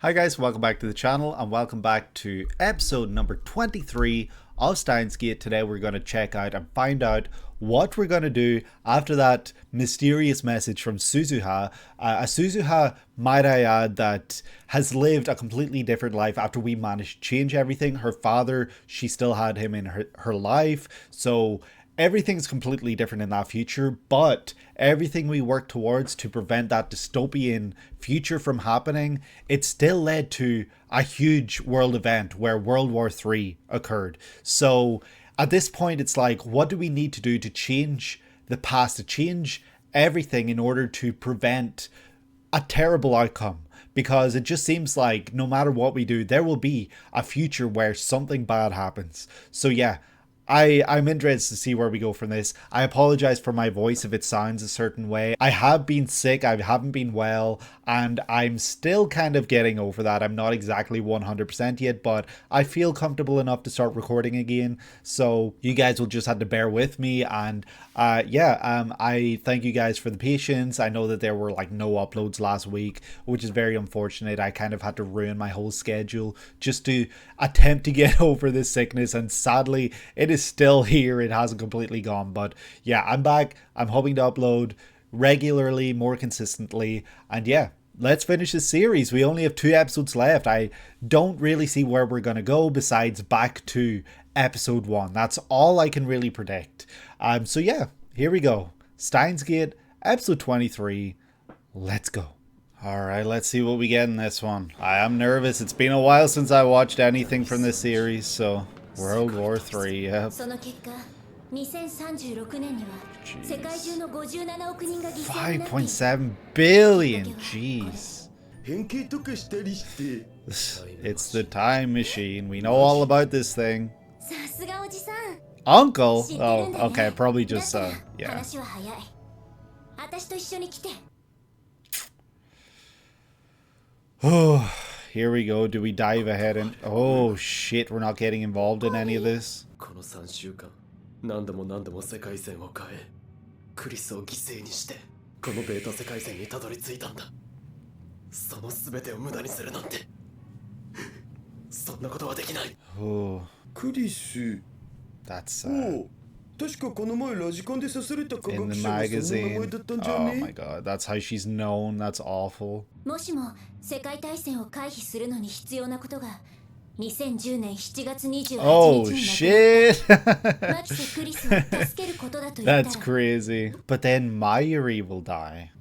Hi guys, welcome back to the channel and welcome back to episode number 23 of Steins. Today we're going to check out and find out what we're going to do after that mysterious message from Suzuha. A Suzuha, might I add, that has lived a completely different life after we managed to change everything. Her father, she still had him in her life, so everything's completely different in that future, but everything we work towards to prevent that dystopian future from happening, it still led to a huge world event where World War III occurred. So at this point, it's like, what do we need to do to change the past, to change everything in order to prevent a terrible outcome? Because it just seems like no matter what we do, there will be a future where something bad happens. So yeah, I'm interested to see where we go from this. I apologize for my voice if it sounds a certain way. I have been sick, I haven't been well, and I'm still kind of getting over that. I'm not exactly 100% yet, but I feel comfortable enough to start recording again. So you guys will just have to bear with me, and I thank you guys for the patience. I know that there were like no uploads last week, which is very unfortunate. I kind of had to ruin my whole schedule just to attempt to get over this sickness, and sadly it is still here. It hasn't completely gone, but yeah, I'm back. I'm hoping to upload regularly, more consistently, and yeah, let's finish this series. We only have 2 episodes left. I don't really see where we're gonna go besides back to episode 1. That's all I can really predict. So yeah, here we go. Steins Gate, episode 23. Let's go. Alright, let's see what we get in this one. I am nervous. It's been a while since I watched anything from this series, so World War III, yep. 5.7 billion, jeez. It's the time machine. We know all about this thing. Uncle? Oh, okay, probably just, yeah. Oh, here we go. Do we dive ahead and... Oh, shit, we're not getting involved in any of this. Oh, that's sad. In the magazine. Oh my god, that's how she's known. That's awful. Oh shit. That's crazy. But then Mayuri will die.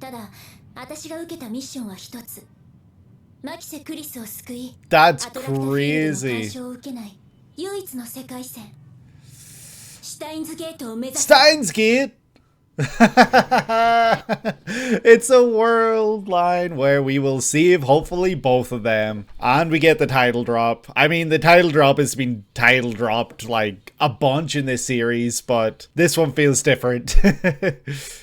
That's crazy. Steins Gate! It's a world line where we will save hopefully both of them, and we get the title drop. I mean, the title drop has been title dropped like a bunch in this series, but this one feels different.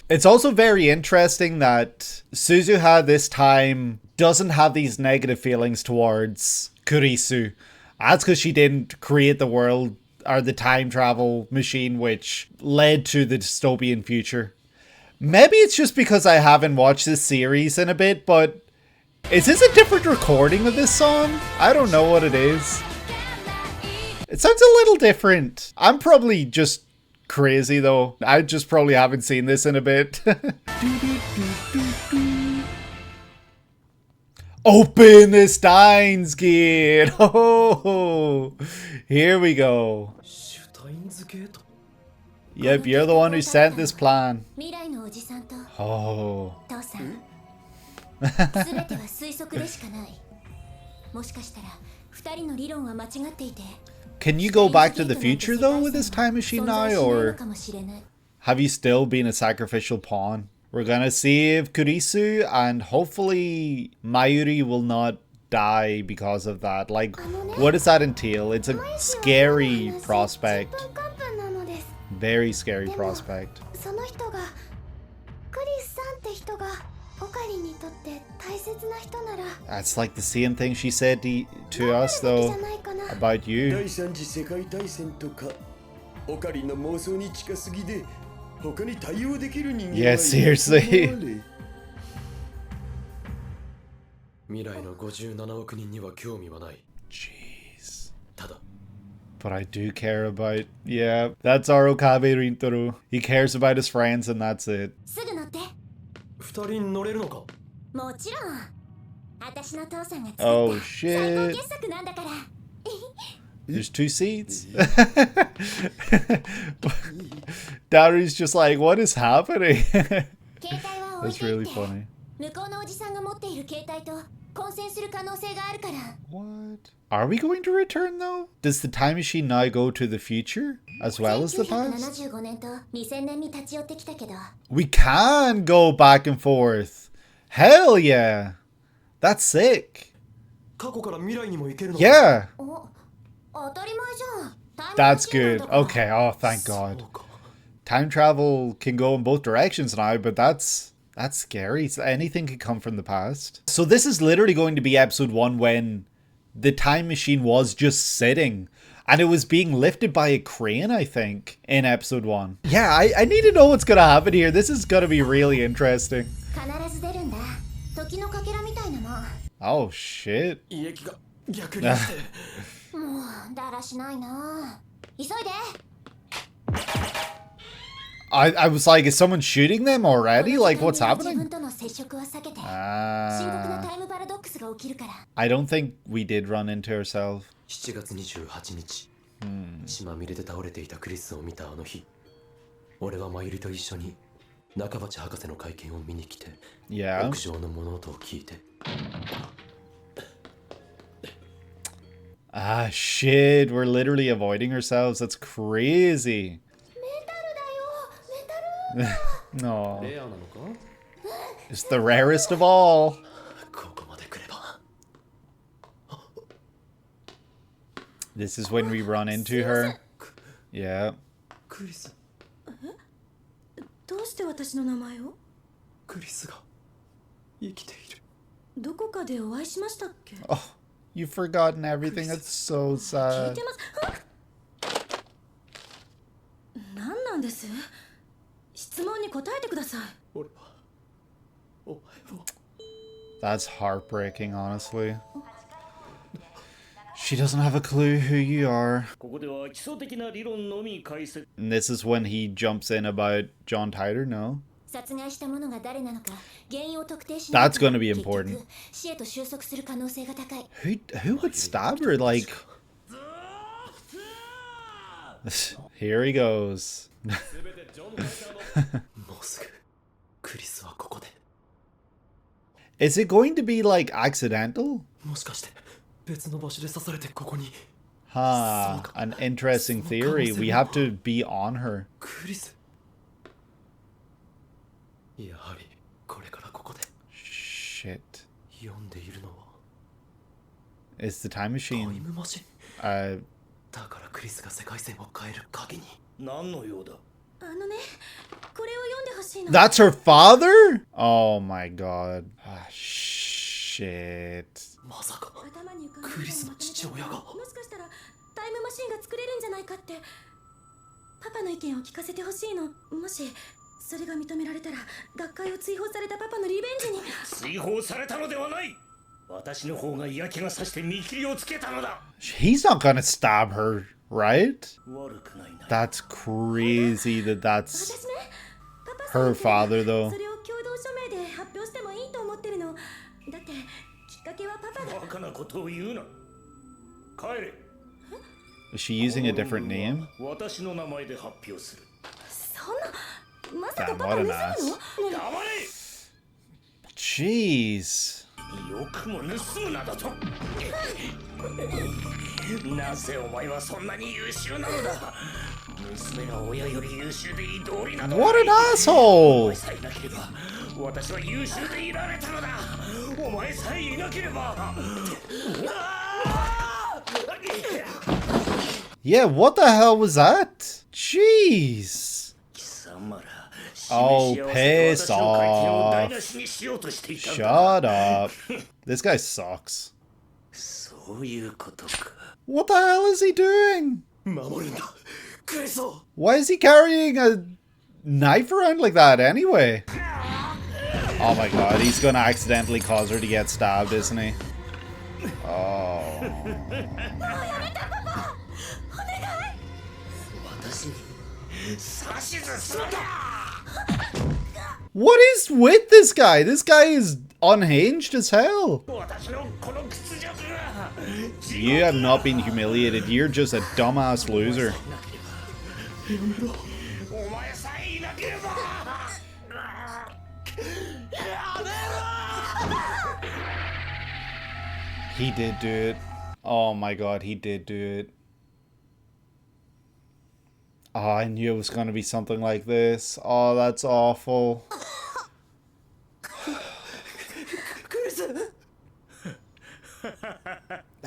It's also very interesting that Suzuha this time doesn't have these negative feelings towards Kurisu. That's because she didn't create the world or the time travel machine which led to the dystopian future. Maybe it's just because I haven't watched this series in a bit, but is this a different recording of this song? I don't know what it is. It sounds a little different. I'm probably just crazy though. I just probably haven't seen this in a bit. Open the Steins Gate! Oh, here we go. Yep, you're the one who sent this plan. Oh. Can you go back to the future though with this time machine now, or have you still been a sacrificial pawn? We're gonna save Kurisu, and hopefully Mayuri will not die because of that. Like, what does that entail? It's a scary prospect. Very scary prospect. That's like the same thing she said to us though, about you. Yeah, seriously. Jeez. But I do care about... Yeah, that's our Okabe Rintaro. He cares about his friends and that's it. Oh shit. There's 2 seats. Daru's just like, what is happening? That's really funny. What? Are we going to return though? Does the time machine now go to the future as well as the past? We can go back and forth. Hell yeah. That's sick. Yeah. That's good. Okay, oh thank God. Time travel can go in both directions now, but that's scary. So anything could come from the past. So this is literally going to be episode 1 when the time machine was just sitting and it was being lifted by a crane, I think, in episode 1. Yeah, I need to know what's gonna happen here. This is gonna be really interesting. Oh shit. I was like, is someone shooting them already? Like, what's happening? I don't think we did run into ourselves. Yeah. Ah, shit. We're literally avoiding ourselves. That's crazy. No. It's the rarest of all. This is when we run into her. Yeah. Oh, you've forgotten everything. That's so sad. That's heartbreaking, honestly. She doesn't have a clue who you are. And this is when he jumps in about John Titor, no? That's going to be important. Who would stab her? Like... Here he goes. Is it going to be like accidental? Huh, an interesting theory. We have to be on her. Shit. It's the time machine. That's her father? Oh my god. Ah, shit. He's not gonna stab her, right? That's crazy that that's her father, though. Is she using a different name? Damn, what an ass. Jeez. What an asshole! Yeah, what the hell was that? Jeez. Oh, piss off. Shut up. This guy sucks. What the hell is he doing? Why is he carrying a knife around like that anyway? Oh my god, he's gonna accidentally cause her to get stabbed, isn't he? Oh. What is with this guy? This guy is unhinged as hell. You have not been humiliated. You're just a dumbass loser. He did do it. Oh my god, he did do it. Oh, I knew it was going to be something like this. Oh, that's awful.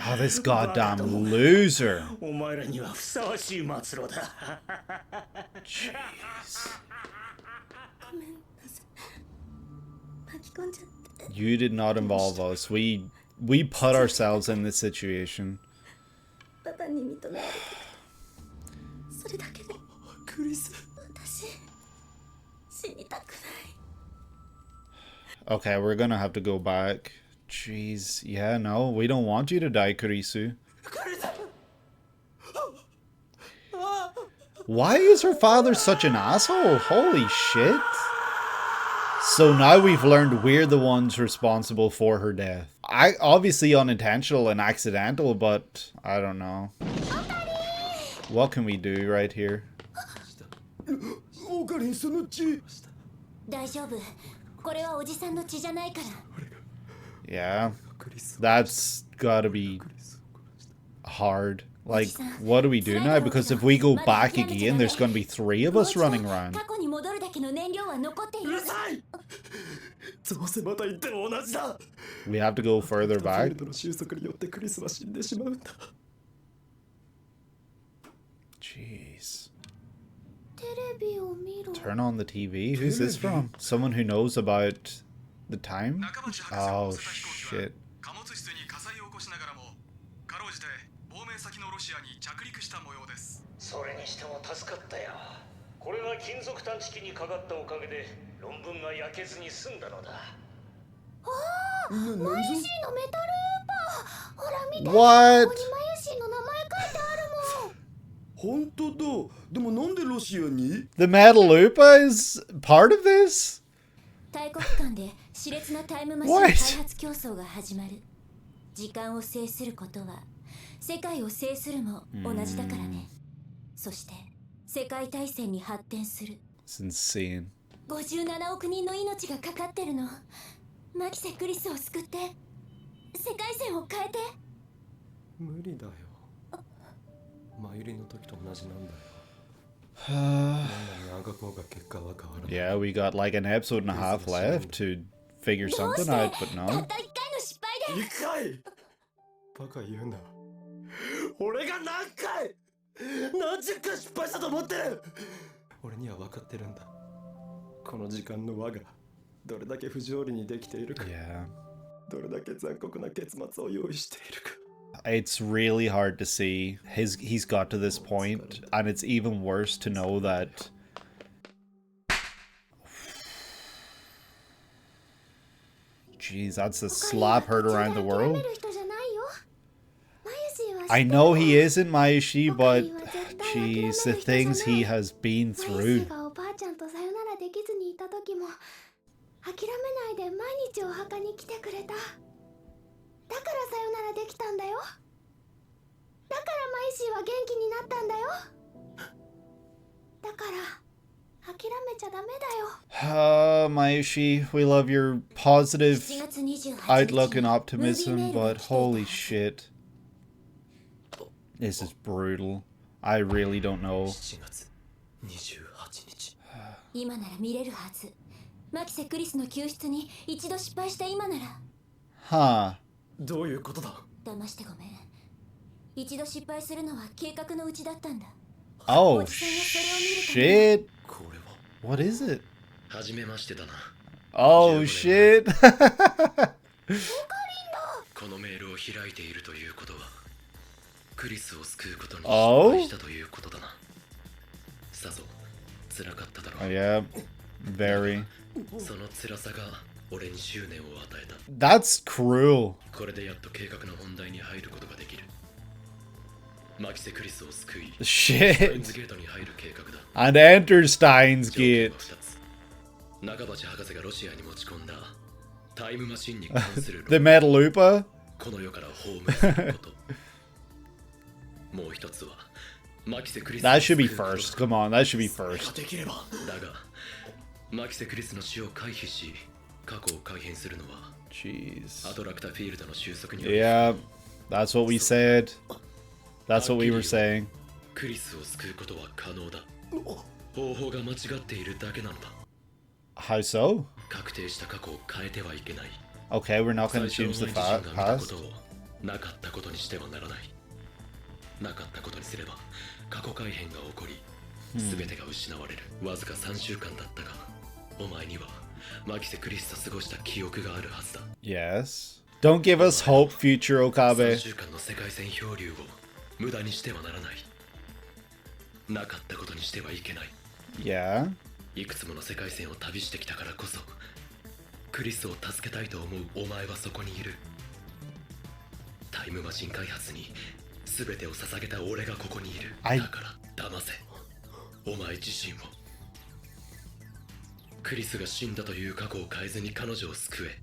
Oh, this goddamn loser. Jeez. You did not involve us. We put ourselves in this situation. Okay, we're gonna have to go back. Jeez, yeah, no, we don't want you to die, Kurisu. Why is her father such an asshole? Holy shit. So now we've learned we're the ones responsible for her death. Obviously unintentional and accidental, but I don't know. What can we do right here? Yeah, that's gotta be hard. Like, what do we do now? Because if we go back again, there's gonna be 3 of us running around. We have to go further back. Jeez. Turn on the TV? Who's this from? Someone who knows about the time? Oh shit. What? The metal Lupa is part of this? It's insane. Yeah, we got like an episode and a half left to figure something out, but no. Yeah. It's really hard to see. He's got to this point, and it's even worse to know that. Jeez, that's a slap heard around the world. I know he isn't Mayashi, but jeez, the things he has been through. Mayashi, we love your positive outlook and optimism, but holy shit. This is brutal. I really don't know. Huh. Oh shit. What is it? Oh shit. Oh? Oh yeah. Very. 俺に執念を与えた。 That's cruel. これでやっと計画の本題に入ることができる。マキセ・クリスを救い、スタインズ Shit. ゲートに入る計画だ。 And enter Steins 条件 Gate. は2つ。中鉢博士がロシアに持ち込んだタイムマシンに関する The Metalupa? この世から葬すること。もう一つはマキセ・クリス That should be first. Come on, that should be first. できればだがマキセ・クリスの死を回避し過去を改変するのは Jeez. アトラクタフィールドの収束による。 Yeah, that's what we said. That's what we were saying. クリスを救うことは可能だ。方法が間違っているだけなのだ。 How so? 確定した過去を変えてはいけない。 Okay, we're not gonna 最 change 初 the の自身が見たこ past. とをなかったことにしてはならない。なかったことにすれば過去改変が起こり全てが失われる。わずか3週間だったがお前にはマキセ・クリスと過ごした記憶があるはずだ。 Yes. Don't give us hope, future 3 Okabe. 週間の世界線漂流を無駄にしてはならない。なかったことにしてはいけない。 Yeah. いくつもの世界線を旅してきたからこそクリスを助けたいと思うお前はそこにいる。タイムマシン開発に全てを捧げた俺がここにいる。はいだから騙せお前自身を。クリスが死んだという過去を変えずに彼女を救え。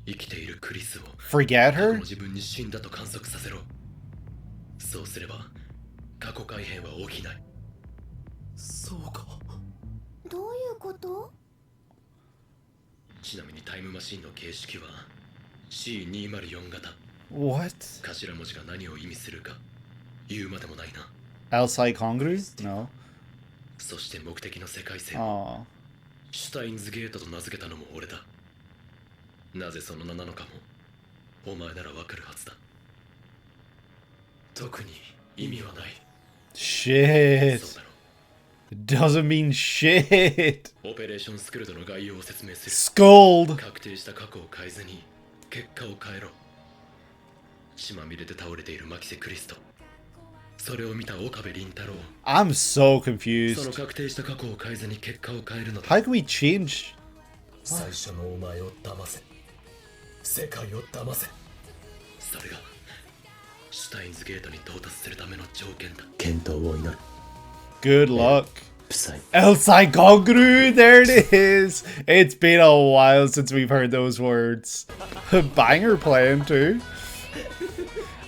生きているクリスを Forget 過去の her? 自分に死んだと観測させろ。そうすれば過去改変は起きない。そうか。どういうこと？ちなみにタイムマシンの形式は C204 型。 What? 頭文字が何を意味するか言うまでもないな。 Elsai Kongru? No. そして目的の世界線 Oh. シュタインズゲートと名付けたのも俺だ。なぜその名なのかもお前ならわかるはずだ。特に意味はない。 Shit. そうだろ Doesn't mean shit. う。オペレーションスクルドの概要を説明する。 Scold. 確定した過去を変えずに結果を変えろ。血まみれで倒れているマキセ・クリスト、それを見た岡部倫太郎、 I'm so その confused. 確定した過去を変えずに結果を変えるのだ。 How can we change? 最初のお前を騙せ。世界を騙せ。それがシュタインズゲートに到達するための条件だ。健闘を祈る。 Good luck. プサイ Elsai Kongru. There it is. It's been a while since we've heard those words. Banger playing too.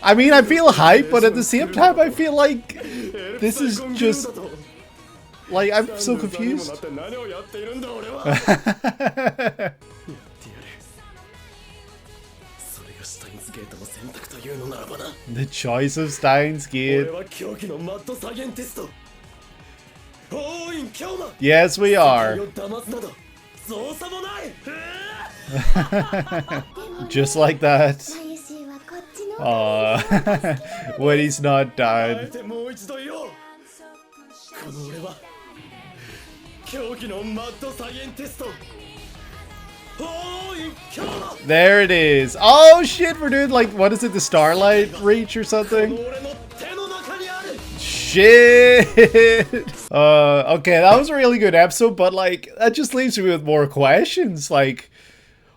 I mean, I feel hype, but at the same time, I feel like this is just like I'm so confused. The choice of Steins Gate. Yes, we are. Just like that. マユシーはこっちの Aw. When he's not done. もう一度言おう。この俺は狂気のマッドサイエンティスト。There it is. Oh shit, we're doing like, what is it, the Starlight Reach or something? Shit. Okay, that was a really good episode, but like, that just leaves me with more questions. Like,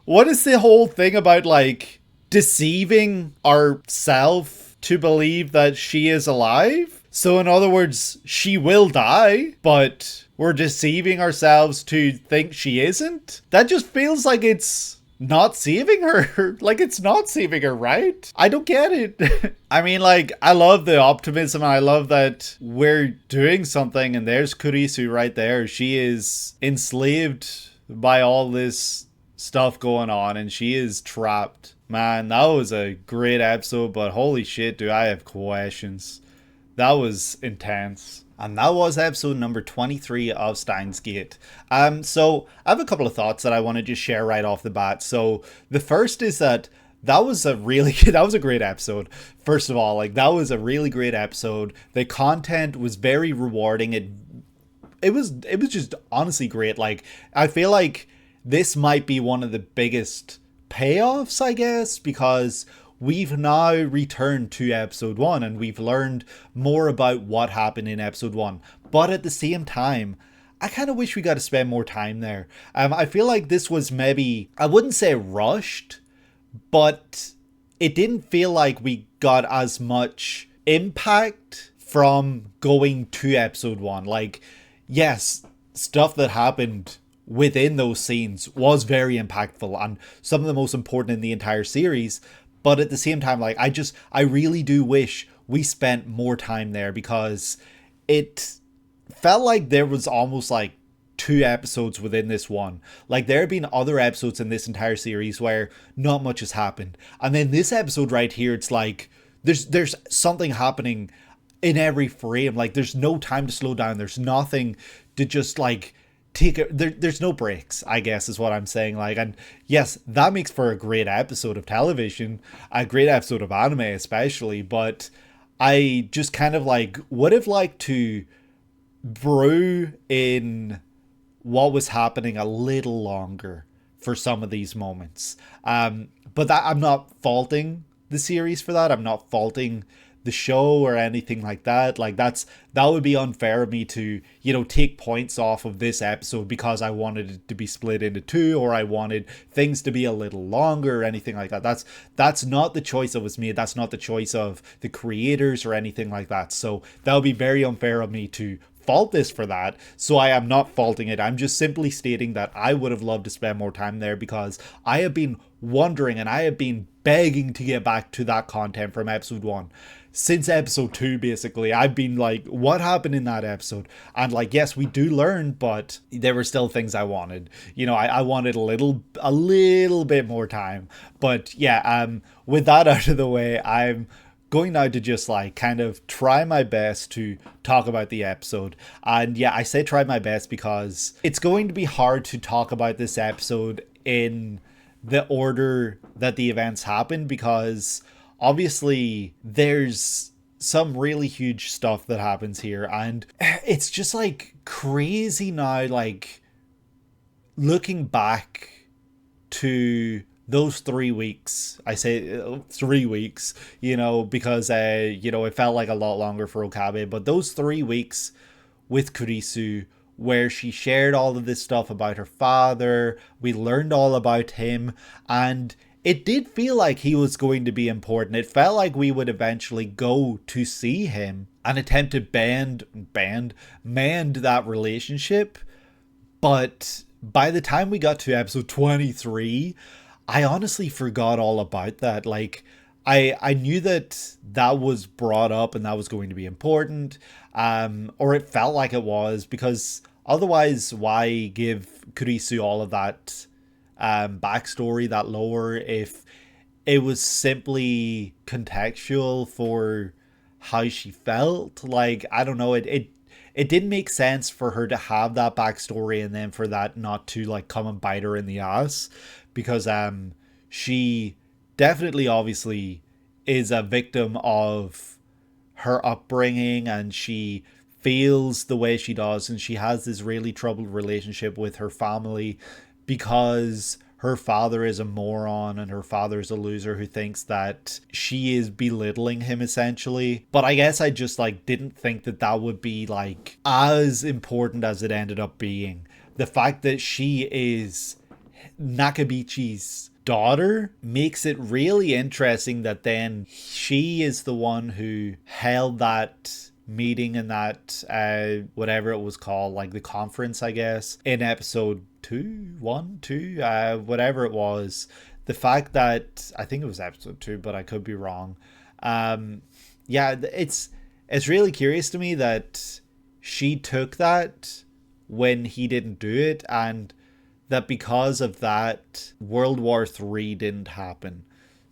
what is the whole thing about like deceiving ourself to believe that she is alive? So in other words, she will die, but we're deceiving ourselves to think she isn't? That just feels like it's not saving her. Like, it's not saving her, right? I don't get it. I mean, like, I love the optimism. I love that we're doing something, and there's Kurisu right there. She is enslaved by all this stuff going on, and she is trapped. Man, that was a great episode, but holy shit, do I have questions. That was intense. And that was episode number 23 of Steins Gate. So I have a couple of thoughts that I want to just share right off the bat. So the first is that was a great episode. First of all, like, that was a really great episode. The content was very rewarding. It was just honestly great. Like, I feel like this might be one of the biggest payoffs, I guess, because we've now returned to episode 1 and we've learned more about what happened in episode 1. But at the same time, I kind of wish we got to spend more time there. I feel like this was maybe, I wouldn't say rushed, but it didn't feel like we got as much impact from going to episode 1. Like, yes, stuff that happened within those scenes was very impactful and some of the most important in the entire series. But at the same time, like, I really do wish we spent more time there, because it felt like there was almost like 2 episodes within this one. Like, there have been other episodes in this entire series where not much has happened. And then this episode right here, it's like there's something happening in every frame. Like, there's no time to slow down. There's nothing to just like take it. There's no breaks, I guess is what I'm saying. Like, and yes, that makes for a great episode of television, a great episode of anime especially. But I just kind of like would have liked to brew in what was happening a little longer for some of these moments. But that, I'm not faulting the series for that. I'm not faulting the show or anything like that. Like, that would be unfair of me to, take points off of this episode because I wanted it to be split into 2, or I wanted things to be a little longer or anything like that. That's not the choice that was made. That's not the choice of the creators or anything like that. So that would be very unfair of me to fault this for that. So I am not faulting it. I'm just simply stating that I would have loved to spend more time there, because I have been wondering and I have been begging to get back to that content from episode 1 since episode 2. Basically, I've been like, what happened in that episode? And like, yes, we do learn, but there were still things I wanted. I wanted a little bit more time. But yeah, with that out of the way, I'm going now to just like kind of try my best to talk about the episode. And yeah, I say try my best because it's going to be hard to talk about this episode in the order that the events happen, because obviously there's some really huge stuff that happens here, and it's just like crazy now, like looking back to those 3 weeks. I say 3 weeks, because it felt like a lot longer for Okabe, but those 3 weeks with Kurisu, where she shared all of this stuff about her father, we learned all about him, and it did feel like he was going to be important. It felt like we would eventually go to see him and attempt to mend that relationship. But by the time we got to episode 23, I honestly forgot all about that. Like, I knew that was brought up and that was going to be important, or it felt like it was, because otherwise, why give Kurisu all of that backstory, that lore, if it was simply contextual for how she felt? Like, I don't know, it didn't make sense for her to have that backstory and then for that not to like come and bite her in the ass, because she definitely obviously is a victim of her upbringing, and she feels the way she does, and she has this really troubled relationship with her family because her father is a moron and her father is a loser who thinks that she is belittling him essentially. But I guess I just like didn't think that would be like as important as it ended up being. The fact that she is Nakabichi's daughter makes it really interesting that then she is the one who held that meeting in that whatever it was called, like the conference, I guess, in episode 2, whatever it was. The fact that, I think it was episode 2, but I could be wrong. Yeah, it's really curious to me that she took that when he didn't do it, and that because of that, World War III didn't happen.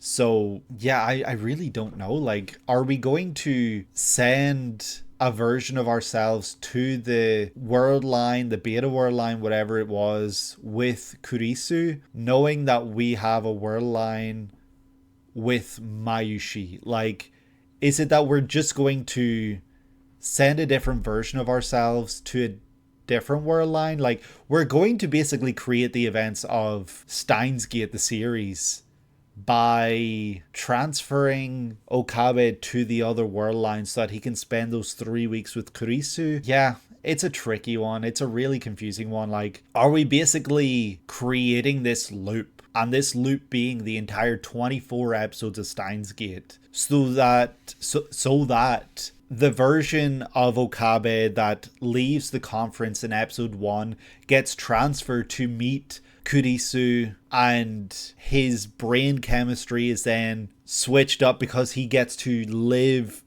So yeah, I really don't know. Like, are we going to send a version of ourselves to the world line, the beta world line, whatever it was, with Kurisu, knowing that we have a world line with Mayushi? Like, is it that we're just going to send a different version of ourselves to a different world line? Like, we're going to basically create the events of Steins Gate, the series, by transferring Okabe to the other world line so that he can spend those 3 weeks with Kurisu. Yeah, it's a tricky one. It's a really confusing one. Like, are we basically creating this loop? And this loop being the entire 24 episodes of Steins Gate, so that the version of Okabe that leaves the conference in episode 1 gets transferred to meet Kurisu, and his brain chemistry is then switched up because he gets to live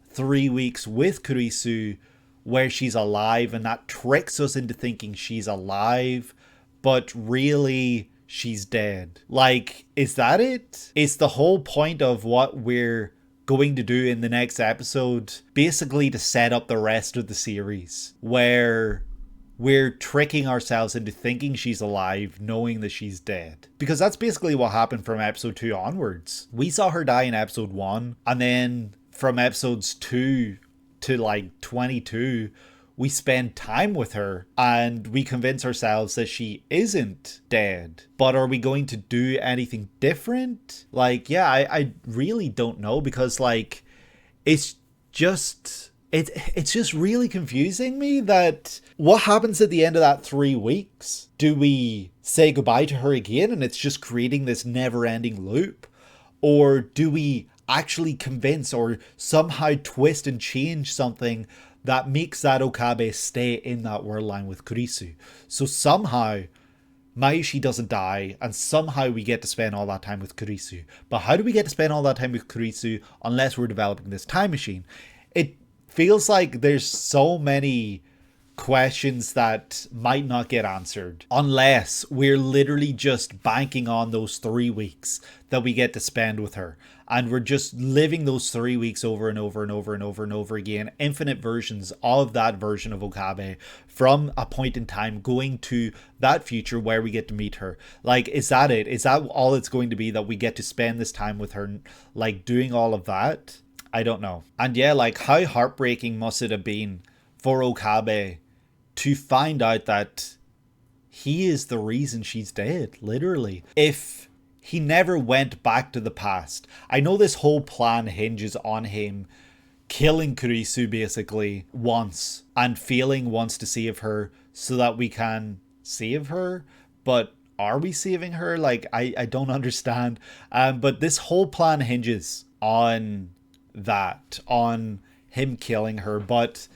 3 weeks with Kurisu where she's alive, and that tricks us into thinking she's alive, but really she's dead. Like, is that it? Is the whole point of what we're going to do in the next episode basically to set up the rest of the series, where we're tricking ourselves into thinking she's alive, knowing that she's dead? Because that's basically what happened from episode 2 onwards. We saw her die in episode 1, and then from episodes 2 to like 22, we spend time with her and we convince ourselves that she isn't dead. But are we going to do anything different? Like, yeah, I really don't know, because like it's just really confusing me that what happens at the end of that 3 weeks? Do we say goodbye to her again and it's just creating this never-ending loop? Or do we actually convince or somehow twist and change something that makes that Okabe stay in that world line with Kurisu? So somehow Maishi doesn't die, and somehow we get to spend all that time with Kurisu. But how do we get to spend all that time with Kurisu unless we're developing this time machine? It feels like there's so many questions that might not get answered unless we're literally just banking on those 3 weeks that we get to spend with her, and we're just living those 3 weeks over and over and over and over and over again, infinite versions of that version of Okabe from a point in time going to that future where we get to meet her. Like, is that it? Is that all it's going to be, that we get to spend this time with her, like doing all of that? I don't know. And yeah, like, how heartbreaking must it have been for Okabe to find out that he is the reason she's dead, literally. If he never went back to the past. I know this whole plan hinges on him killing Kurisu basically once, and failing once to save her so that we can save her. But are we saving her? Like, I don't understand. But this whole plan hinges on that, on him killing her. But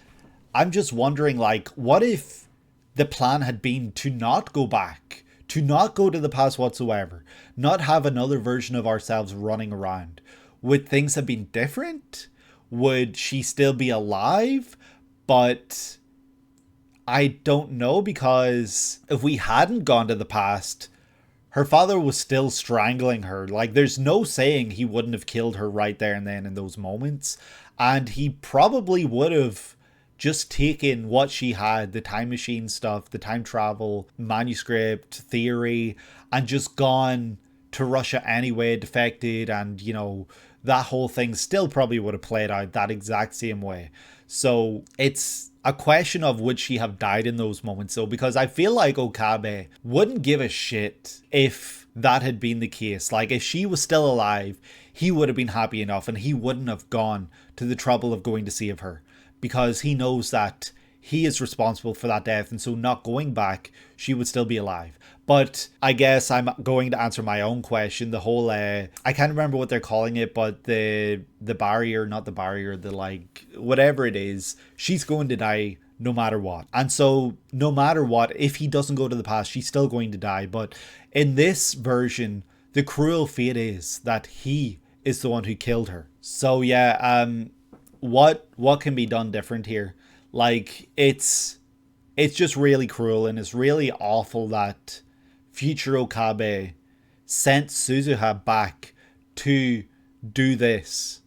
I'm just wondering, like, what if the plan had been to not go back, to not go to the past whatsoever, not have another version of ourselves running around? Would things have been different? Would she still be alive? But I don't know, because if we hadn't gone to the past, her father was still strangling her. Like, there's no saying he wouldn't have killed her right there and then in those moments. And he probably would have just taken what she had, the time machine stuff, the time travel, manuscript, theory, and just gone to Russia anyway, defected, and, you know, that whole thing still probably would have played out that exact same way. So it's a question of would she have died in those moments, though, because I feel like Okabe wouldn't give a shit if that had been the case. Like, if she was still alive, he would have been happy enough, and he wouldn't have gone to the trouble of going to save her, because he knows that he is responsible for that death, and so not going back, she would still be alive. But I guess I'm going to answer my own question. The whole, I can't remember what they're calling it, but the barrier, not the barrier, the, like, whatever it is, she's going to die no matter what. And so no matter what, if he doesn't go to the past, she's still going to die. But in this version, the cruel fate is that he is the one who killed her. So yeah, what can be done different here? Like, it's just really cruel, and it's really awful that future Okabe sent Suzuha back to do this.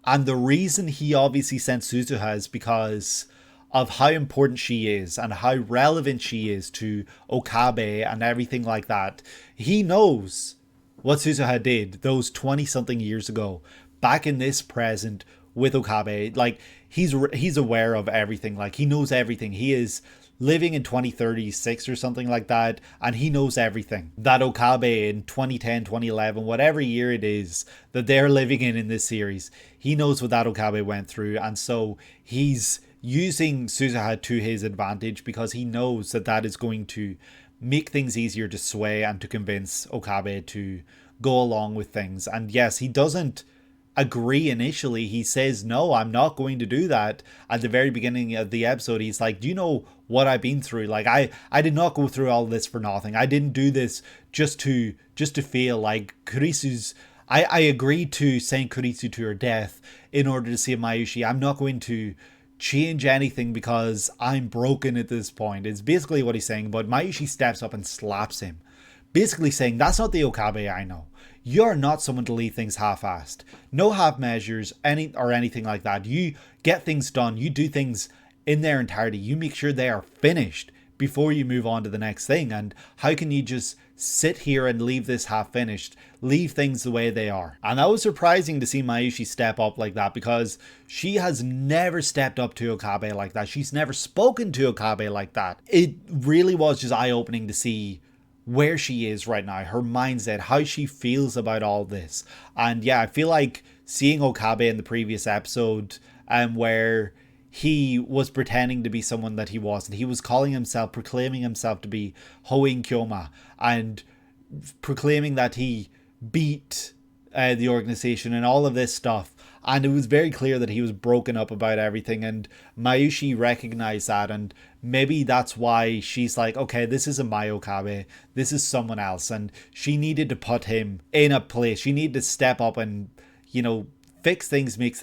And the reason he obviously sent Suzuha is because of how important she is and how relevant she is to Okabe and everything like that. He knows what Suzuha did those 20-something years ago, back in this present with Okabe. Like, he's aware of everything. Like, he knows everything. He is living in 2036 or something like that, and he knows everything that Okabe in 2010, 2011, whatever year it is that they're living in this series, he knows what that Okabe went through. And so he's using Suzuha to his advantage because he knows that that is going to make things easier to sway and to convince Okabe to go along with things. And yes, he doesn't agree initially. He says, no, I'm not going to do that. At the very beginning of the episode, he's like, do you know what I've been through? Like, I did not go through all this for nothing. I didn't do this just to feel like Kurisu's. I agreed to send Kurisu to her death in order to save Mayushi. I'm not going to change anything because I'm broken at this point. It's basically what he's saying. But Mayushi steps up and slaps him, basically saying, that's not the Okabe I know. You're not someone to leave things half-assed. No half measures, anything like that. You get things done. You do things in their entirety. You make sure they are finished before you move on to the next thing. And how can you just sit here and leave this half finished, leave things the way they are? And that was surprising to see Mayushi step up like that, because she has never stepped up to Okabe like that. She's never spoken to Okabe like that. It really was just eye-opening to see where she is right now, her mindset, how she feels about all this. And yeah, I feel like seeing Okabe in the previous episode, where he was pretending to be someone that he wasn't. He was proclaiming himself to be Hoin Kyoma, and proclaiming that he beat the organization and all of this stuff. And it was very clear that he was broken up about everything, and Mayushi recognized that, and maybe that's why she's like, okay, this isn't my Okabe, this is someone else, and she needed to put him in a place. She needed to step up and, fix things, make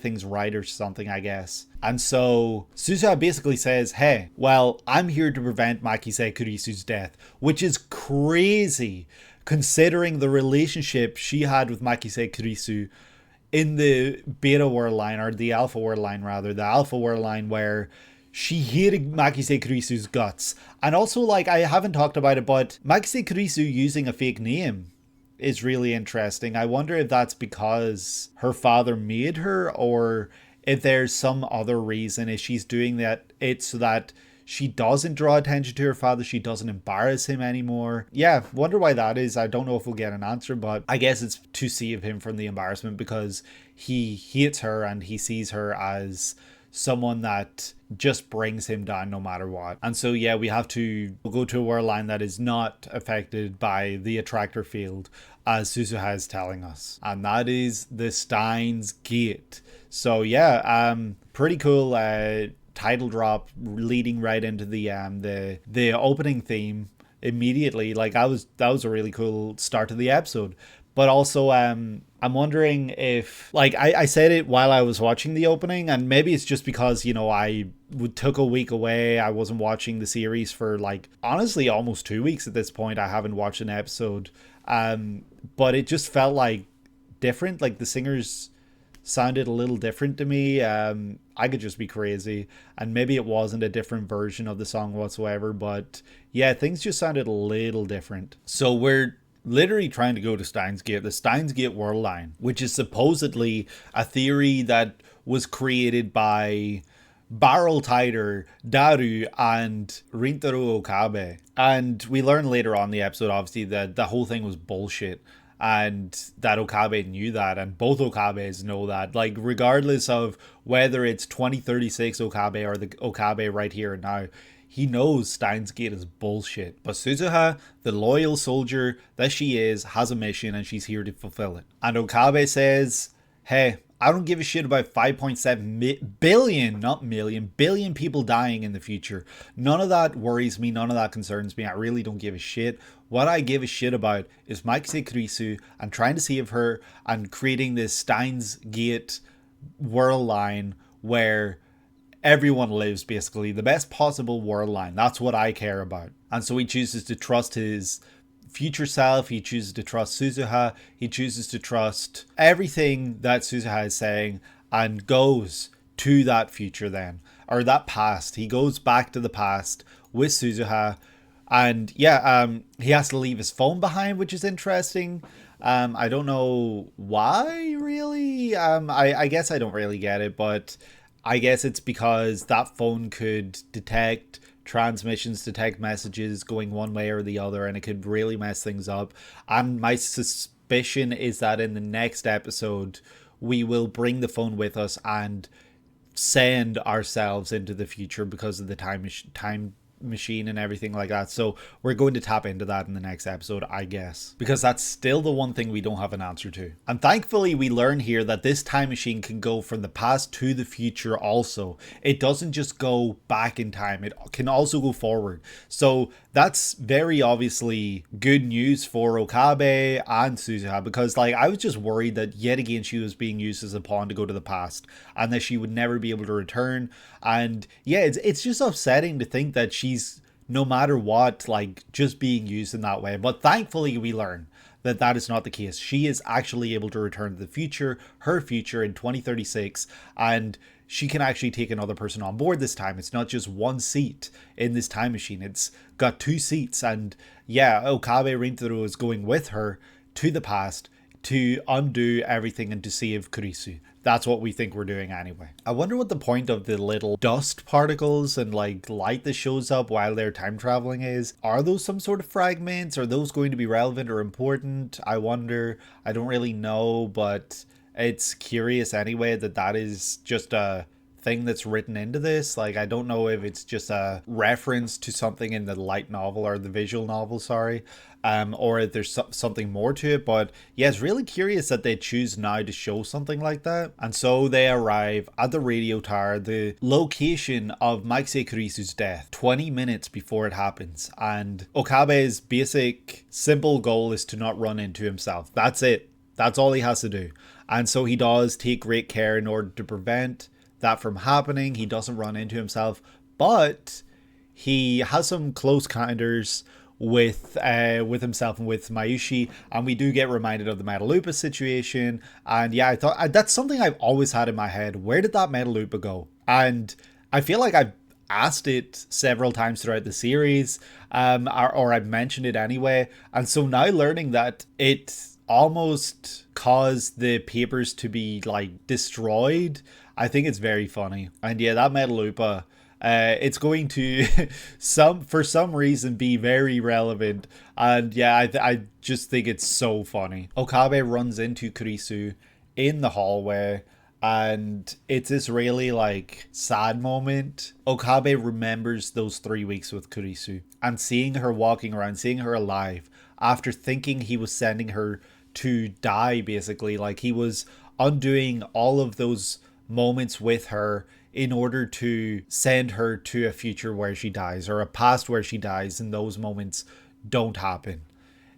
things right or something, I guess. And so Suzuha basically says, hey, well, I'm here to prevent Makise Kurisu's death, which is crazy considering the relationship she had with Makise Kurisu in the beta world line, or the alpha world line rather, the alpha world line, where she hated Makise Kurisu's guts. And also, like, I haven't talked about it, but Makise Kurisu using a fake name is really interesting. I wonder if that's because her father made her, or if there's some other reason. If she's doing that, it's so that she doesn't draw attention to her father, she doesn't embarrass him anymore. Yeah, wonder why that is. I don't know if we'll get an answer, but I guess it's to save him from the embarrassment, because he hates her and he sees her as someone that just brings him down no matter what. And so yeah, we have to go to a world line that is not affected by the attractor field, as Suzuha is telling us, and that is the Steins Gate. So yeah, pretty cool title drop leading right into the opening theme immediately. Like, that was a really cool start to the episode. But also, I'm wondering if, like, I said it while I was watching the opening, and maybe it's just because, I took a week away. I wasn't watching the series for, like, honestly, almost 2 weeks at this point. I haven't watched an episode. But it just felt like different. Like, the singers sounded a little different to me. I could just be crazy, and maybe it wasn't a different version of the song whatsoever, but yeah, things just sounded a little different. So we're literally trying to go to Steins Gate, the Steins Gate world line, which is supposedly a theory that was created by Barrel Tider, Daru, and Rintaro Okabe. And we learn later on in the episode, obviously, that the whole thing was bullshit, and that Okabe knew that, and both Okabes know that. Like, regardless of whether it's 2036 Okabe or the Okabe right here and now, he knows Steins Gate is bullshit. But Suzuha, the loyal soldier that she is, has a mission, and she's here to fulfill it. And Okabe says, hey, I don't give a shit about 5.7 billion, not million, billion people dying in the future. None of that worries me. None of that concerns me. I really don't give a shit. What I give a shit about is Makise Kurisu and trying to save her, and creating this Steins Gate world line where everyone lives, basically. The best possible world line. That's what I care about. And so he chooses to trust his future self, he chooses to trust Suzuha, he chooses to trust everything that Suzuha is saying, and goes to that future then, or that past. He goes back to the past with Suzuha, and yeah, he has to leave his phone behind, which is interesting. I don't know why, really. I guess I don't really get it, but I guess it's because that phone could detect transmissions, detect messages going one way or the other, and it could really mess things up. And my suspicion is that in the next episode we will bring the phone with us, and send ourselves into the future because of the time machine and everything like that. So we're going to tap into that in the next episode, I guess, because that's still the one thing we don't have an answer to. And thankfully we learn here that this time machine can go from the past to the future also. It doesn't just go back in time, it can also go forward. So that's very obviously good news for Okabe and Suzuha, because like I was just worried that yet again she was being used as a pawn to go to the past and that she would never be able to return. And yeah, it's just upsetting to think that she's, no matter what, like just being used in that way. But thankfully we learn that that is not the case. She is actually able to return to the future, her future in 2036, and she can actually take another person on board this time. It's not just one seat in this time machine. It's got 2 seats. And yeah, Okabe Rintaro is going with her to the past to undo everything and to save Kurisu. That's what we think we're doing anyway. I wonder what the point of the little dust particles and like light that shows up while they're time traveling is. Are those some sort of fragments? Are those going to be relevant or important? I wonder. I don't really know, but it's curious anyway that is just a thing that's written into this. Like, I don't know if it's just a reference to something in the light novel or the visual novel, sorry, or if there's something more to it. But yeah, it's really curious that they choose now to show something like that. And so they arrive at the radio tower, the location of Maikse Kurisu's death, 20 minutes before it happens. And Okabe's basic simple goal is to not run into himself. That's it. That's all he has to do. And so he does take great care in order to prevent that from happening. He doesn't run into himself, but he has some close encounters with himself and with Mayushi, and we do get reminded of the Metalupa situation. And yeah, I thought that's something I've always had in my head. Where did that Metalupa go? And I feel like I've asked it several times throughout the series, or I've mentioned it anyway. And so now learning that it almost caused the papers to be like destroyed, I think it's very funny. And yeah, that Metalupa, it's going to for some reason be very relevant. And yeah, I just think it's so funny. Okabe runs into Kurisu in the hallway, and it's this really like sad moment. Okabe remembers those 3 weeks with Kurisu and seeing her walking around, seeing her alive after thinking he was sending her to die, basically. Like, he was undoing all of those moments with her in order to send her to a future where she dies, or a past where she dies, and those moments don't happen.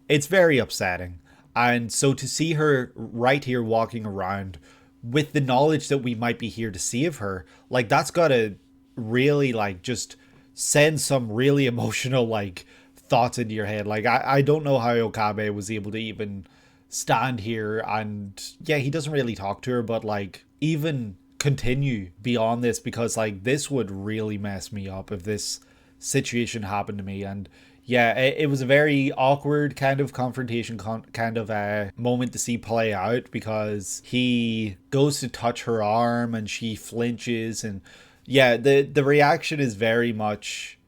It's very upsetting. And so to see her right here walking around with the knowledge that we might be here to save her, like, that's gotta really like just send some really emotional like thoughts into your head. Like, I don't know how Okabe was able to even stand here, and yeah, he doesn't really talk to her, but like even continue beyond this, because like this would really mess me up if this situation happened to me. And yeah, it was a very awkward kind of confrontation, kind of a moment to see play out, because he goes to touch her arm and she flinches, and yeah, the reaction is very much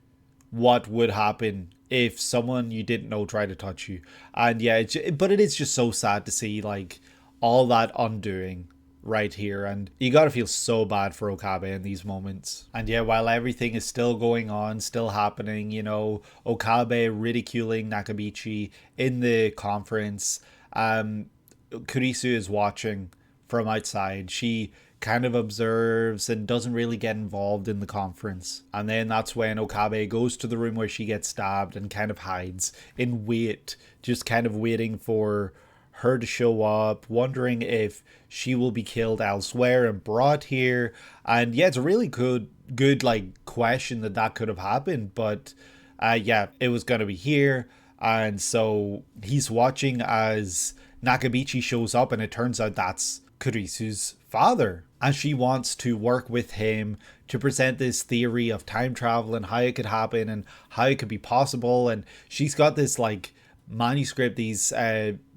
what would happen if someone you didn't know tried to touch you. And yeah, but it is just so sad to see like all that undoing right here, and you gotta feel so bad for Okabe in these moments. And yeah, while everything is still going on, still happening, you know, Okabe ridiculing Nakabichi in the conference, Kurisu is watching from outside. She kind of observes and doesn't really get involved in the conference. And then that's when Okabe goes to the room where she gets stabbed and kind of hides in wait, just kind of waiting for her to show up, wondering if she will be killed elsewhere and brought here. And yeah, it's a really good like question that could have happened, but yeah, it was gonna be here. And so he's watching as Nakabichi shows up, and it turns out that's Kurisu's father, and she wants to work with him to present this theory of time travel and how it could happen and how it could be possible. And she's got this like manuscript, these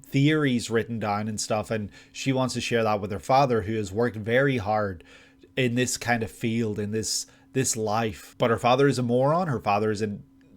theories written down and stuff, and she wants to share that with her father, who has worked very hard in this kind of field, in this life. But her father is a moron. Her father is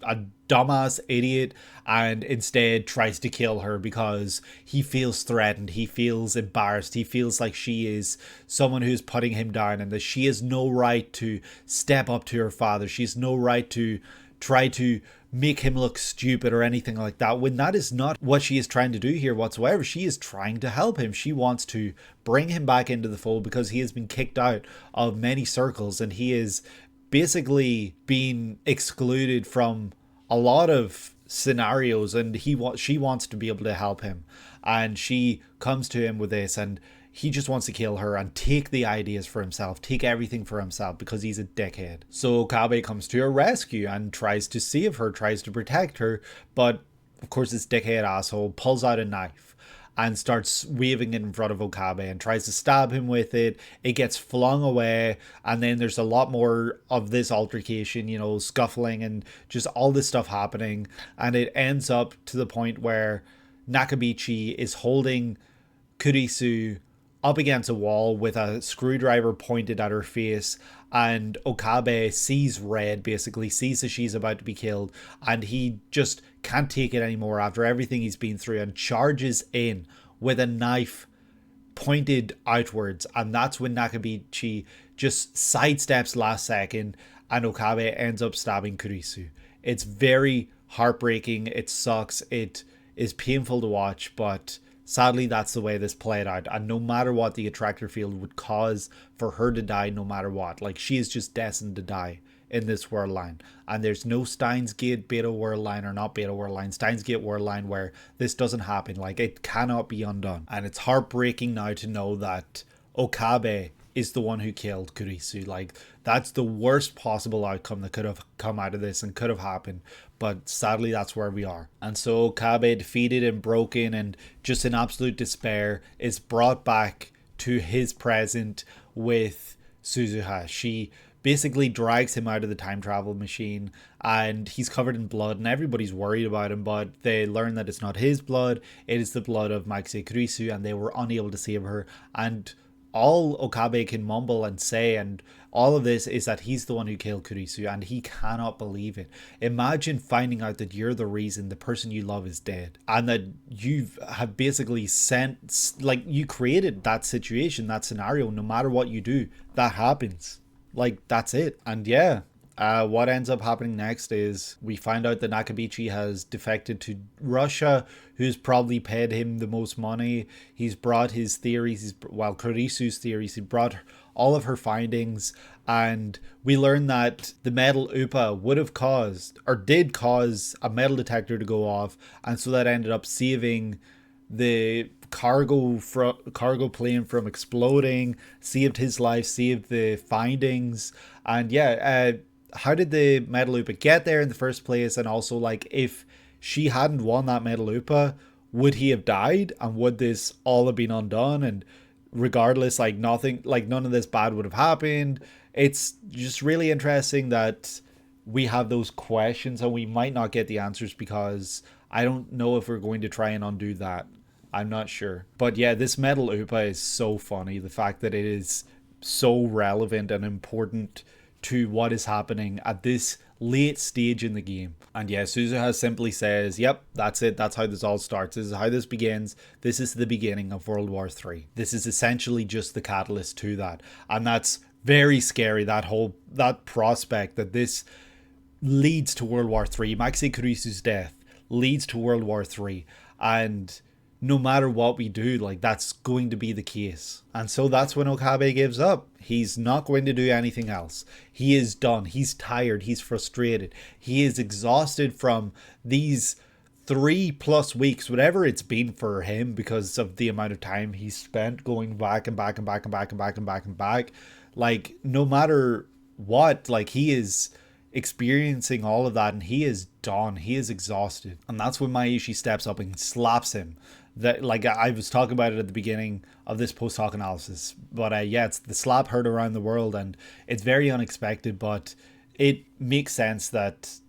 a dumbass idiot and instead tries to kill her because he feels threatened, he feels embarrassed, he feels like she is someone who's putting him down and that she has no right to step up to her father. She has no right to try to make him look stupid or anything like that, when that is not what she is trying to do here whatsoever. She is trying to help him. She wants to bring him back into the fold because he has been kicked out of many circles and he is basically being excluded from a lot of scenarios, and she wants to be able to help him, and she comes to him with this, and he just wants to kill her and take the ideas for himself, take everything for himself because he's a dickhead. So Okabe comes to her rescue and tries to save her, tries to protect her, but of course this dickhead asshole pulls out a knife and starts waving it in front of Okabe and tries to stab him with it. It gets flung away, and then there's a lot more of this altercation, you know, scuffling and just all this stuff happening, and it ends up to the point where Nakabichi is holding Kurisu up against a wall with a screwdriver pointed at her face, and Okabe sees red, basically sees that she's about to be killed, and he just can't take it anymore after everything he's been through and charges in with a knife pointed outwards. And that's when Nakabichi just sidesteps last second and Okabe ends up stabbing Kurisu. It's very heartbreaking, it sucks, it is painful to watch, but sadly, that's the way this played out. And no matter what, the attractor field would cause for her to die no matter what. Like, she is just destined to die in this world line. And there's no Steins Gate beta world line, or not beta world line, Steins Gate world line where this doesn't happen. Like, it cannot be undone. And it's heartbreaking now to know that Okabe is the one who killed Kurisu. Like, that's the worst possible outcome that could have come out of this and could have happened. But sadly, that's where we are. And so Okabe, defeated and broken and just in absolute despair, is brought back to his present with Suzuha. She basically drags him out of the time travel machine and he's covered in blood and everybody's worried about him, but they learn that it's not his blood, it is the blood of Makise Kurisu, and they were unable to save her. And all Okabe can mumble and say and all of this is that he's the one who killed Kurisu, and he cannot believe it. Imagine finding out that you're the reason the person you love is dead, and that you have basically like, you created that situation, that scenario. No matter what you do, that happens. Like, that's it. And yeah, what ends up happening next is we find out that Nakabichi has defected to Russia, who's probably paid him the most money. He's brought his theories, Kurisu's theories, he brought all of her findings, and we learn that the metal UPA would have caused, or did cause, a metal detector to go off, and so that ended up saving the cargo plane from exploding, saved his life, saved the findings. And yeah, how did the metal UPA get there in the first place? And also, like, if she hadn't won that metal UPA, would he have died, and would this all have been undone? And regardless, like, nothing, like, none of this bad would have happened. It's just really interesting that we have those questions and we might not get the answers, because I don't know if we're going to try and undo that. I'm not sure. But yeah, this metal UPA is so funny. The fact that it is so relevant and important to what is happening at this late stage in the game. And yeah, Suzuha simply says, yep, that's it. That's how this all starts. This is how this begins. This is the beginning of World War III. This is essentially just the catalyst to that. And that's very scary, that prospect that this leads to World War III. Makise Kurisu's death leads to World War III. And no matter what we do, like, that's going to be the case. And so that's when Okabe gives up. He's not going to do anything else. He is done. He's tired. He's frustrated. He is exhausted from these 3+ weeks, whatever it's been for him, because of the amount of time he's spent going back and back and back and back and back and back and back. Like, no matter what, like, he is experiencing all of that and he is done. He is exhausted. And that's when Maishi steps up and slaps him. That, like, I was talking about it at the beginning of this post-hoc analysis, but yeah, it's the slap heard around the world, and it's very unexpected, but it makes sense that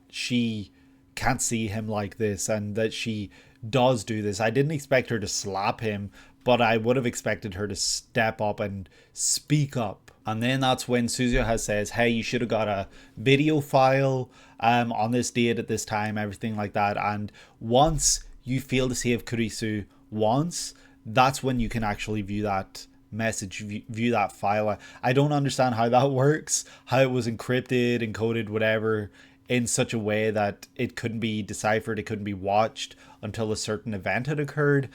she can't see him like this and that she does do this. I didn't expect her to slap him, but I would have expected her to step up and speak up. And then that's when Suzuha says, hey, you should have got a video file on this date at this time, everything like that. And once you fail to save Kurisu once, that's when you can actually view that message, view that file. I don't understand how that works, how it was encrypted, encoded, whatever, in such a way that it couldn't be deciphered, it couldn't be watched until a certain event had occurred,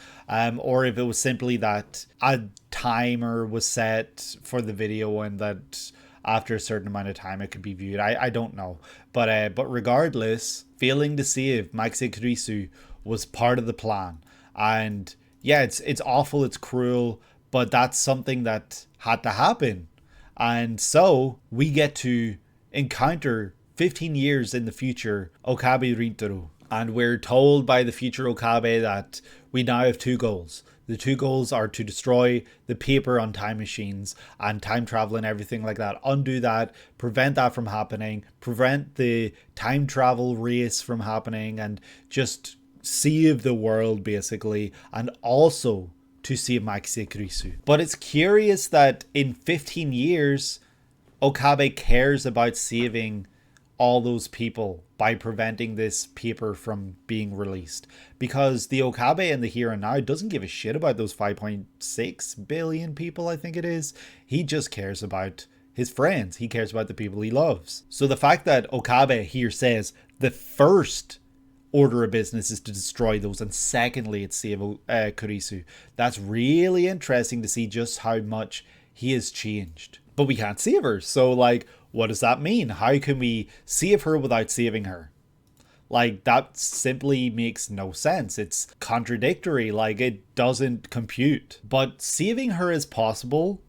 or if it was simply that a timer was set for the video and that after a certain amount of time it could be viewed. I don't know, but regardless, failing to save Maxi Kurisu was part of the plan. And yeah, it's awful, it's cruel, but that's something that had to happen. And so we get to encounter 15 years in the future Okabe Rintaro. And we're told by the future Okabe that we now have two goals. The two goals are to destroy the paper on time machines and time travel and everything like that. Undo that, prevent that from happening, prevent the time travel race from happening, and just save the world basically. And also to save Maxi Kurisu. But it's curious that in 15 years, Okabe cares about saving all those people by preventing this paper from being released, because the Okabe in the here and now doesn't give a shit about those 5.6 billion people, I think it is. He just cares about his friends. He cares about the people he loves. So the fact that Okabe here says the first order of business is to destroy those, and secondly it's save Kurisu, that's really interesting to see just how much he has changed. But we can't save her, so like, what does that mean? How can we save her without saving her? Like, that simply makes no sense. It's contradictory. Like, it doesn't compute. But saving her is possible.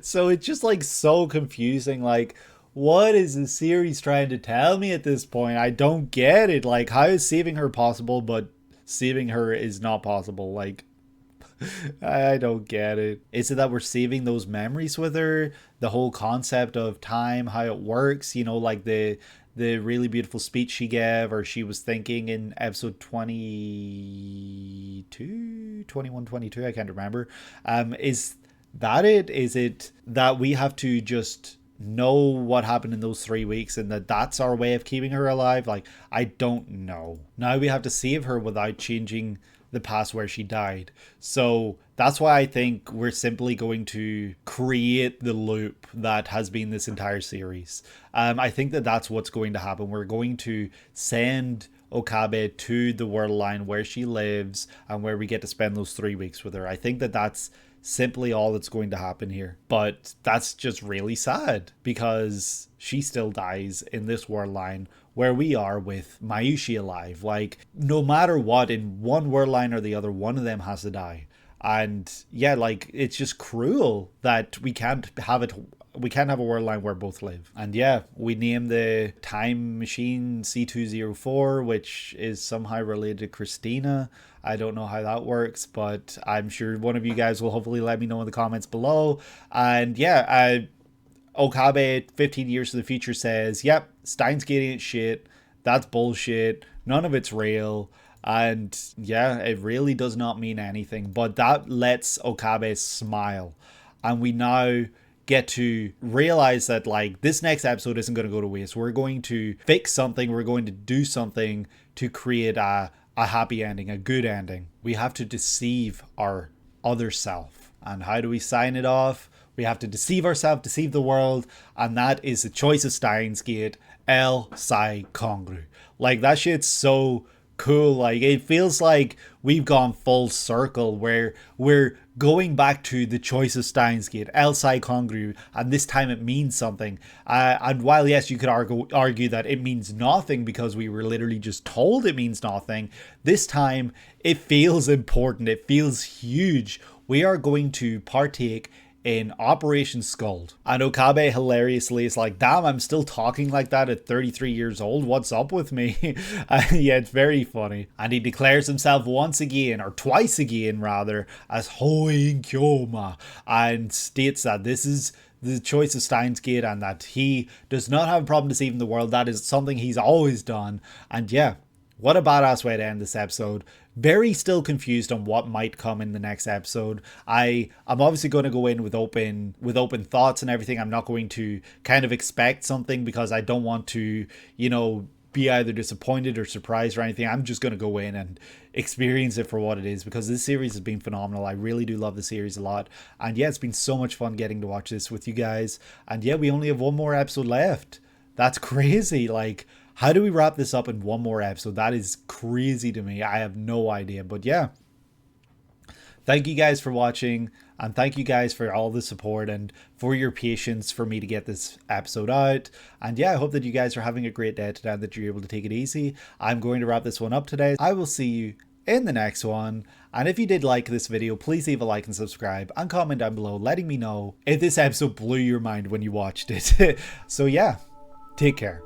So it's just like so confusing. Like, what is the series trying to tell me at this point? I don't get it. Like, how is saving her possible, but saving her is not possible? Like, I don't get it. Is it that we're saving those memories with her? The whole concept of time, how it works, you know, like the really beautiful speech she gave, or she was thinking in episode 22, 21, 22, I can't remember. Is that it? Is it that we have to just know what happened in those 3 weeks and that's our way of keeping her alive? Like, I don't know. Now we have to save her without changing the past where she died. So that's why I think we're simply going to create the loop that has been this entire series. I think that's what's going to happen. We're going to send Okabe to the world line where she lives and where we get to spend those 3 weeks with her. I think that's simply all that's going to happen here. But that's just really sad because she still dies in this world line where we are with Mayushi alive. Like, no matter what, in one world line or the other, one of them has to die. And yeah, like, it's just cruel that we can't have a world line where both live. And yeah, we name the time machine C204, which is somehow related to Christina. I don't know how that works, but I'm sure one of you guys will hopefully let me know in the comments below. And yeah, Okabe 15 years to the future says, yep, Steins getting it shit. That's bullshit. None of it's real. And yeah, it really does not mean anything. But that lets Okabe smile. And we now get to realize that, like, this next episode isn't going to go to waste. We're going to fix something. We're going to do something to create a happy ending, a good ending. We have to deceive our other self. And how do we sign it off? We have to deceive ourselves, deceive the world, and that is the choice of Steins Gate, El Sai Kongru. Like, that shit's so cool. Like, it feels like we've gone full circle where we're going back to the choice of Steins Gate, El Sai Kongru, and this time it means something. And while, yes, you could argue that it means nothing because we were literally just told it means nothing, this time it feels important. It feels huge. We are going to partake in Operation Scald. And Okabe hilariously is like, damn, I'm still talking like that at 33 years old. What's up with me? Yeah, it's very funny. And he declares himself once again, or twice again rather, as Hoin Kyoma, and states that this is the choice of Steins Gate and that he does not have a problem deceiving the world. That is something he's always done. And yeah, what a badass way to end this episode. very still confused on what might come in the next episode. I'm obviously going to go in with open thoughts and everything. I'm not going to kind of expect something because I don't want to, be either disappointed or surprised or anything. I'm just going to go in and experience it for what it is, because this series has been phenomenal. I really do love the series a lot. And yeah, it's been so much fun getting to watch this with you guys. And yeah, we only have one more episode left. That's crazy. Like, how do we wrap this up in one more episode? That is crazy to me. I have no idea. But yeah, thank you guys for watching, and thank you guys for all the support and for your patience for me to get this episode out. And yeah, I hope that you guys are having a great day today and that you're able to take it easy. I'm going to wrap this one up today. I will see you in the next one. And if you did like this video, please leave a like and subscribe and comment down below letting me know if this episode blew your mind when you watched it. So yeah, take care.